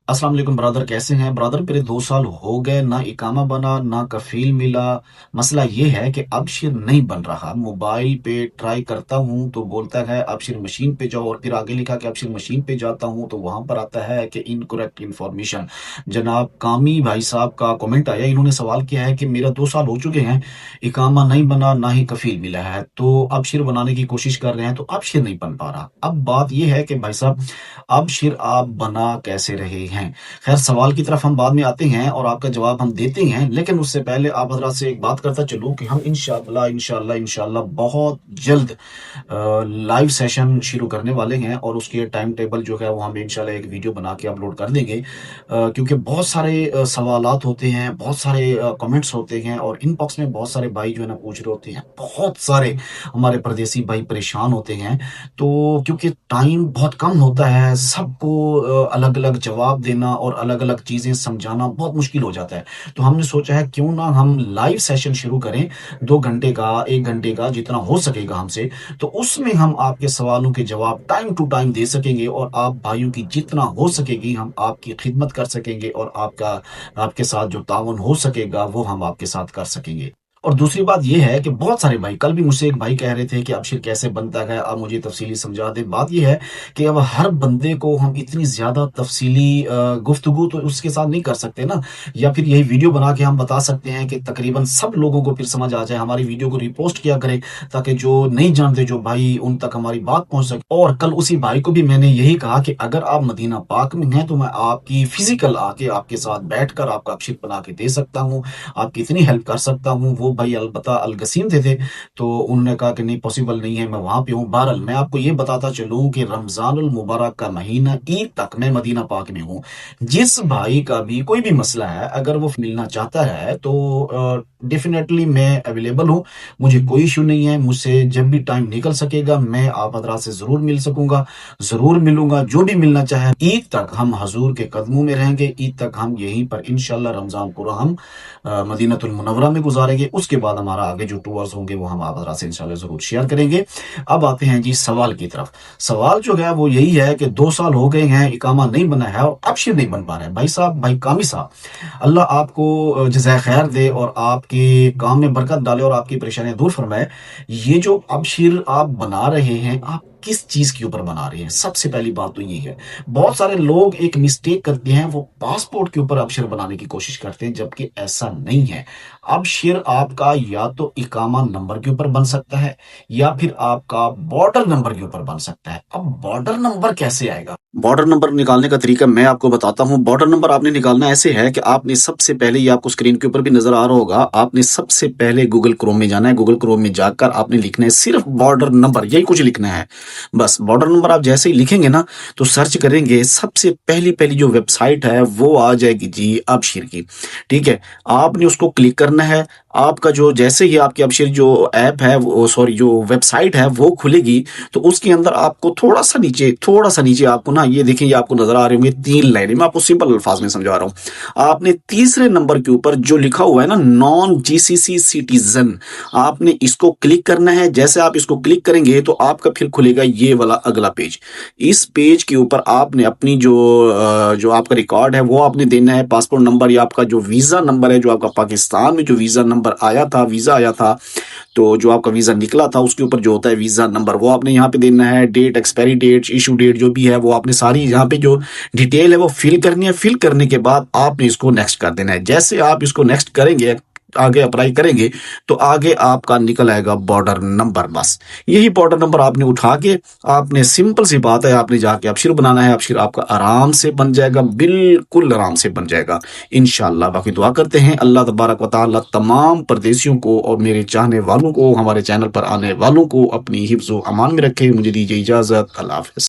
अस्सलाम वालेकुम ब्रदर, कैसे हैं ब्रदर? मेरे 2 साल हो गए, ना इकामा बना ना कफील मिला। मसला ये है कि अबशिर नहीं बन रहा। मोबाइल पे ट्राई करता हूँ तो बोलता है अबशिर मशीन पे जाओ, और फिर आगे लिखा कि अबशिर मशीन पे जाता हूँ तो वहां पर आता है कि इनकरेक्ट इन्फॉर्मेशन। जनाब कामी भाई साहब का कमेंट आया, इन्होंने सवाल किया है कि मेरा 2 साल हो चुके हैं, इकामा नहीं बना ना ही कफील मिला है, तो अबशिर बनाने की कोशिश कर रहे हैं तो अबशिर नहीं बन पा रहा। अब बात यह है कि भाई साहब, अबशिर आप बना कैसे रहे हैं? खैर, सवाल की तरफ हम बाद में आते हैं और आपका जवाब हम देते हैं, लेकिन उससे पहले आप हजरात से एक बात करता चलूं कि हम इंशाअल्लाह इंशाअल्लाह इंशाअल्लाह बहुत जल्द लाइव सेशन शुरू करने वाले हैं, और उसके टाइम टेबल जो है वो हम इंशाल्लाह एक वीडियो बना के अपलोड कर देंगे। क्योंकि बहुत सारे सवालात होते हैं, बहुत सारे कमेंट्स होते हैं, और इनबॉक्स में बहुत सारे भाई जो है ना पूछ रहे होते हैं, बहुत सारे हमारे परदेसी भाई परेशान होते हैं। तो क्योंकि टाइम बहुत कम होता है, सबको अलग अलग जवाब देना और अलग अलग चीज़ें समझाना बहुत मुश्किल हो जाता है। तो हमने सोचा है क्यों ना हम लाइव सेशन शुरू करें, 2 घंटे का, 1 घंटे का, जितना हो सकेगा हमसे। तो उसमें हम आपके सवालों के जवाब टाइम टू टाइम दे सकेंगे, और आप भाइयों की जितना हो सकेगी हम आपकी खिदमत कर सकेंगे, और आपके साथ जो ताउन हो सकेगा वो हम आपके साथ कर सकेंगे। और दूसरी बात ये है कि बहुत सारे भाई, कल भी मुझसे एक भाई कह रहे थे कि अबशिर कैसे बनता है, आप मुझे तफसीली समझा दें। बात ये है कि अब हर बंदे को हम इतनी ज़्यादा तफसीली गुफ्तगू तो उसके साथ नहीं कर सकते ना, या फिर यही वीडियो बना के हम बता सकते हैं कि तकरीबन सब लोगों को फिर समझ आ जाए। हमारी वीडियो को रिपोस्ट किया करें ताकि जो नहीं जानते जो भाई, उन तक हमारी बात पहुंच सके। और कल उसी भाई को भी मैंने यही कहा कि अगर आप मदीना पाक में हैं तो मैं आपकी फिजिकल आके आपके साथ बैठकर आपका अबशिर बना के दे सकता हूँ, आपकी इतनी हेल्प कर सकता हूँ। वो भाई अलबत्ता अलगसीम थे, तो उन्होंने कहा कि नहीं, पॉसिबल नहीं है, मैं वहां पे हूँ। बहरहाल मैं आपको ये बताता चलूं कि रमजानुल मुबारक का महीना, ईद तक मैं मदीना पाक में हूँ। जिस भाई का भी कोई भी मसला है, अगर वो मिलना चाहता है तो डेफिनेटली मैं अवेलेबल हूँ। मुझे कोई इशू नहीं है, मुझसे जब भी टाइम निकल सकेगा मैं आप हजरात से जरूर मिल सकूंगा, जरूर मिलूंगा। जो भी मिलना चाहे, ईद तक हम हजूर के कदमों में रहेंगे, ईद तक हम यहीं पर इंशाल्लाह रमजान पूरा हम मदीनतुल मुनव्वरा में गुजारेंगे। उसके बाद हमारा आगे जो टूर्स होंगे वो हम आप हजरात से इंशाल्लाह जरूर शेयर करेंगे। अब आते हैं जी सवाल की तरफ। सवाल जो है वो यही है कि 2 साल हो गए हैं, इकामा नहीं बना है और अबशिर नहीं बन पा रहे हैं। भाई साहब, भाई कामी साहब, अल्लाह आपको जज़ाए खैर दे और आपके काम में बरकत डाले और आपकी परेशानियां दूर फरमाए। ये जो अबशिर आप बना रहे हैं, आप किस चीज के ऊपर बना रहे हैं? सबसे पहली बात तो ये है। बहुत सारे लोग एक मिस्टेक करते हैं, वो पासपोर्ट के ऊपर अबशिर बनाने की कोशिश करते हैं, जबकि ऐसा नहीं है। अबशिर आपका या तो इकामा नंबर के ऊपर बन सकता है, या फिर आपका बॉर्डर नंबर के ऊपर बन सकता है। अब बॉर्डर नंबर कैसे आएगा? बॉर्डर नंबर निकालने का तरीका मैं आपको बताता हूं। बॉर्डर नंबर आपने निकालना ऐसे है कि आपने सबसे पहले, ये आपको स्क्रीन के ऊपर भी नजर आ रहा होगा, आपने सबसे पहले गूगल क्रोम में जाना है। गूगल क्रोम में जाकर आपने लिखना है सिर्फ बॉर्डर नंबर, यही कुछ लिखना है बस। बॉर्डर नंबर आप जैसे ही लिखेंगे ना, तो सर्च करेंगे, सबसे पहली पहली जो वेबसाइट है वो आ जाएगी जी अबशिर की। ठीक है, आपने उसको क्लिक करना है। आपका जो, जैसे ही आपकी अबशिर जो ऐप है, वो सॉरी जो वेबसाइट है वो खुलेगी, तो उसके अंदर आपको थोड़ा सा नीचे आपको ना, ये देखें, ये आपको नजर आ रहे होंगे 3 लाइनें। मैं आपको सिंपल अल्फाज में समझा रहा हूं। आपने तीसरे नंबर के ऊपर जो लिखा हुआ है ना, नॉन जीसीसी सिटीजन, आपने इसको क्लिक करना है। जैसे आप इसको क्लिक करेंगे तो आपका फिर खुलेगा ये वाला अगला पेज। इस पेज के ऊपर आपने अपनी जो आपका रिकॉर्ड है वो आपने देना है, पासपोर्ट नंबर या आपका जो वीजा नंबर है, जो आपका पाकिस्तान में जो वीजा नंबर आया था, वीजा आया था, तो जो आपका वीजा निकला था उसके ऊपर जो होता है वीजा नंबर, वो आपने यहाँ पे देना है। Date, expiry date, issue date जो भी है वो आपने सारी यहाँ पे जो डिटेल है वो फिल करनी है। फिल करने के बाद आपने इसको नेक्स्ट कर देना है। जैसे आप इसको नेक्स्ट करेंगे, आगे अप्लाई करेंगे, तो आगे आपका निकल आएगा बॉर्डर नंबर। बस यही बॉर्डर नंबर आपने उठा के, आपने, सिंपल सी बात है, आपने जाके अबशिर बनाना है। अबशिर आपका आराम से बन जाएगा, बिल्कुल आराम से बन जाएगा इंशाल्लाह। बाकी दुआ करते हैं अल्लाह तबारक व तआला तमाम परदेसियों को और मेरे चाहने वालों को, हमारे चैनल पर आने वालों को अपनी हिफ्ज़ व अमान में रखे। मुझे दीजिए इजाजत। अल्लाह हाफ़िज़।